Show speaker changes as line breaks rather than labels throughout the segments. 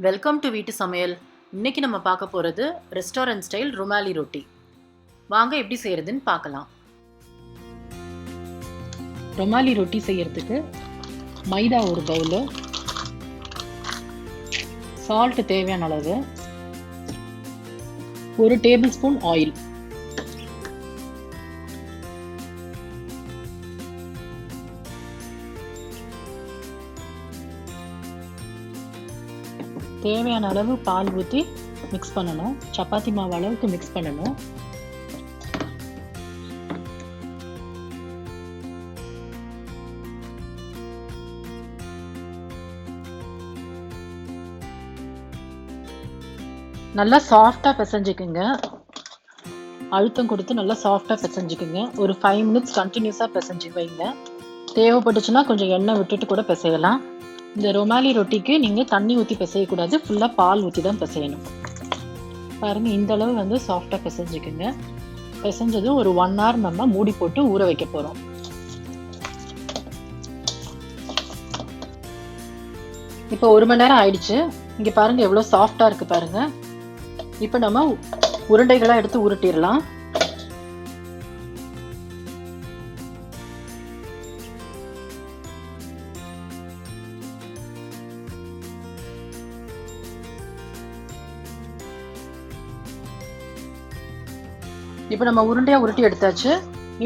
Welcome to வீட்டு சமையல். இன்னைக்கு நம்ம பார்க்க போகிறது ரெஸ்டாரண்ட் ஸ்டைல் ருமாலி ரொட்டி. வாங்க எப்படி செய்கிறதுன்னு பார்க்கலாம். ருமாலி ரொட்டி செய்கிறதுக்கு மைதா ஒரு பவுலு, சால்ட் தேவையான அளவு, 1 டேபிள் ஸ்பூன் ஆயில், தேவையான அளவு பால் ஊற்றி மிக்ஸ் பண்ணணும். சப்பாத்தி மாவு அளவுக்கு மிக்ஸ் பண்ணணும். நல்லா சாஃப்டாக பிசைஞ்சுக்குங்க. அழுத்தம் கொடுத்து நல்லா சாஃப்டாக பிசைஞ்சுக்குங்க. ஒரு 5 மினிட்ஸ் கண்டினியூஸாக பிசைஞ்சு வைங்க. தேவைப்பட்டுச்சுன்னா கொஞ்சம் எண்ணெய் விட்டுட்டு கூட பிசையலாம். இந்த ருமாலி ரொட்டிக்கு நீங்கள் தண்ணி ஊற்றி பிசையக்கூடாது, ஃபுல்லாக பால் ஊற்றி தான் பிசையணும். பாருங்கள், இந்த அளவு வந்து சாஃப்டாக பிசைஞ்சுக்குங்க. பிசைஞ்சதும் ஒரு 1 hour நம்ம மூடி போட்டு ஊற வைக்க போகிறோம். இப்போ 1 மணி நேரம் ஆயிடுச்சு. இங்கே பாருங்கள் எவ்வளோ சாஃப்டாக இருக்குது பாருங்கள். இப்போ நம்ம உருண்டைகளாக எடுத்து உருட்டிடலாம். இப்போ நம்ம உருண்டையாக உருட்டி எடுத்தாச்சு.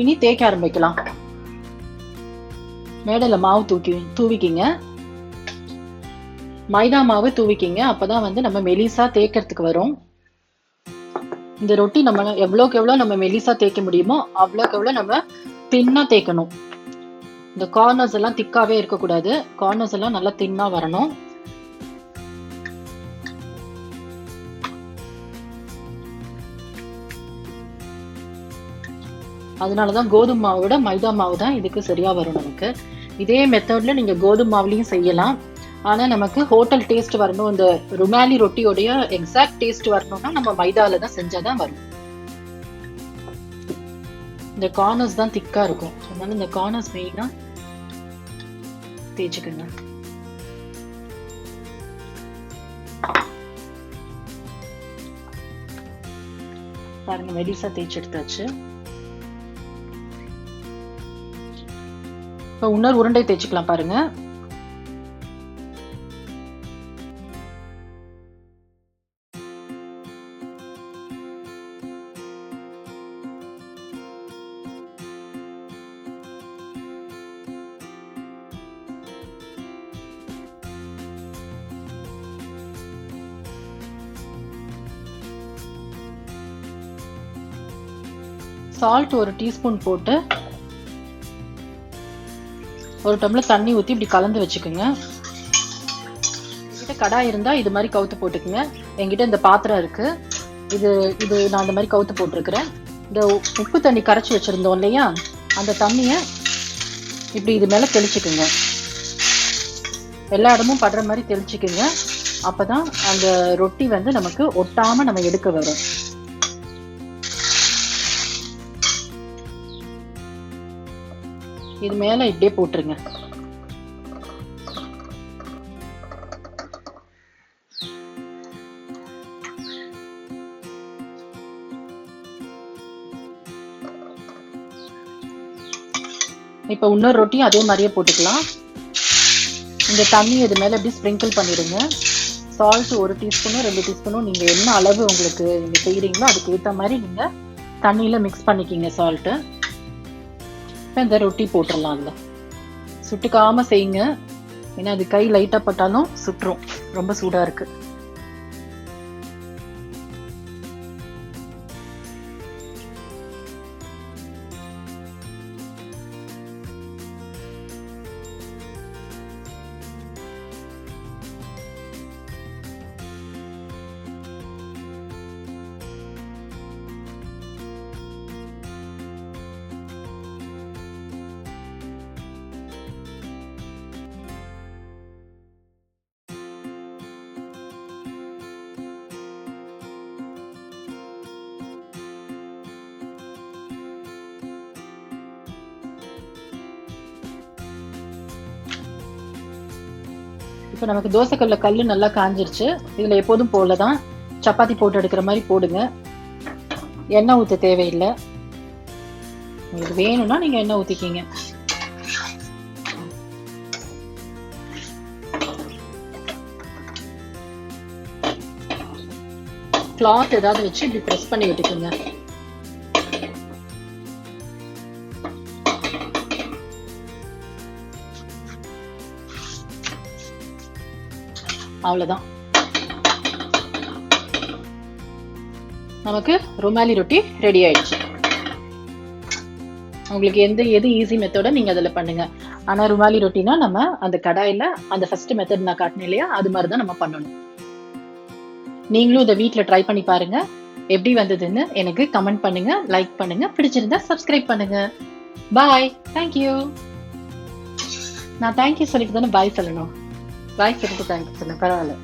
இனி தேய்க்க ஆரம்பிக்கலாம். மேடையில் மாவு தூவிக்கிங்க. மைதா மாவு தூவிக்கிங்க. அப்போதான் வந்து நம்ம மெலிசா தேய்க்கிறதுக்கு வரும். இந்த ரொட்டி நம்ம எவ்வளோக்கு எவ்வளோ நம்ம மெலிசா தேய்க்க முடியுமோ அவ்வளோக்கு எவ்வளோ நம்ம தின்னா தேய்க்கணும். இந்த கார்னர்ஸ் எல்லாம் திக்காவே இருக்கக்கூடாது. கார்னர்ஸ் எல்லாம் நல்லா தின்னா வரணும். அதனாலதான் கோதுமை மாவை விட மைதா மாவு தான் இதுக்கு சரியா வரும் நமக்கு. இதே மெத்தட்ல நீங்க கோதுமை மாவுலையும் செய்யலாம். ஆனா நமக்கு ஹோட்டல் டேஸ்ட் வரணும், இந்த ருமாலி ரொட்டியோடைய எக்ஸாக்ட் டேஸ்ட் வரணும்னா நம்ம மைதால தான் செஞ்சாதான் வரும். இந்த கார்னர்ஸ் தான் திக்கா இருக்கும். அதனால இந்த கார்னர்ஸ் மெயினா தேய்ச்சிக்கங்க. பாருங்க, மெலிசா தேய்ச்சி எடுத்தாச்சு. இப்போ இன்னொரு உருண்டை தேய்ச்சிக்கலாம் பாருங்க. சால்ட் 1 டீஸ்பூன் போட்டு 1 டம்ளர் தண்ணி ஊற்றி இப்படி கலந்து வச்சுக்கோங்க. என்கிட்ட கடாய் இருந்தால் இது மாதிரி கவுத்து போட்டுக்குங்க. என்கிட்ட இந்த பாத்திரம் இருக்கு, இது நான் இந்த மாதிரி கவுத்து போட்டிருக்கிறேன். இந்த உப்பு தண்ணி கரைச்சி வச்சிருந்தோம் இல்லையா, அந்த தண்ணியை இப்படி இது மேலே தெளிச்சுக்குங்க. எல்லா இடமும் படுற மாதிரி தெளிச்சுக்குங்க. அப்போதான் அந்த ரொட்டி வந்து நமக்கு ஒட்டாம நம்ம எடுக்க வரும். இது மேல இப்படியே போட்டுருங்க. இப்ப இன்னொரு ரொட்டியும் அதே மாதிரியே போட்டுக்கலாம். இந்த தண்ணி இது மேல இப்படி ஸ்ப்ரிங்கிள் பண்ணிடுங்க. சால்ட் 1 டீஸ்பூனும் 2 டீஸ்பூனும் நீங்க என்ன அளவு உங்களுக்கு நீங்க செய்யறீங்களோ அதுக்கு ஏற்ற மாதிரி நீங்க தண்ணியில மிக்ஸ் பண்ணிக்கிங்க சால்ட்டு. இந்த ரொட்டி போட்டுடலாம். அதில் சுட்டுக்காம செய்யுங்க, ஏன்னா அது கை லைட்டாக பட்டாலும் சுட்டுரும். ரொம்ப சூடாக இருக்கு. இப்போ நமக்கு தோசைக்கல்ல கல் நல்லா காஞ்சிருச்சு. இதுல எப்போதும் போலதான் சப்பாத்தி போட்டு எடுக்கிற மாதிரி போடுங்க. எண்ணெய் ஊற்ற தேவையில்லை. உங்களுக்கு வேணும்னா நீங்க எண்ணெய் ஊத்திக்கிங்க. கிளாத் ஏதாவது வச்சு இப்படி ப்ரெஸ் பண்ணி விட்டுக்குங்க. அவ்வளவுதான். நமக்கு ருமாலி ரொட்டி ரெடி ஆயிடுச்சு. உங்களுக்கு எது ஈஸி மெத்தட நீங்க அதில் பண்ணுங்க. ஆனா ருமாலி ரொட்டினா நம்ம அந்த கடாயில அந்த ஃபர்ஸ்ட் மெத்தட் நான் காட்டினேன் இல்லையா, அது மாதிரி தான் நம்ம பண்ணணும். நீங்களும் இதை வீட்டில் ட்ரை பண்ணி பாருங்க. எப்படி வந்ததுன்னு எனக்கு கமெண்ட் பண்ணுங்க, லைக் பண்ணுங்க, பிடிச்சிருந்தா சப்ஸ்கிரைப் பண்ணுங்க. பாய். தேங்க்யூ. நான் தேங்க்யூ சொல்லிட்டு தானே பாய் சொல்லணும். பாய் சொல்லிட்டு தேங்க்யூ சொன்னேன். பரவாயில்ல.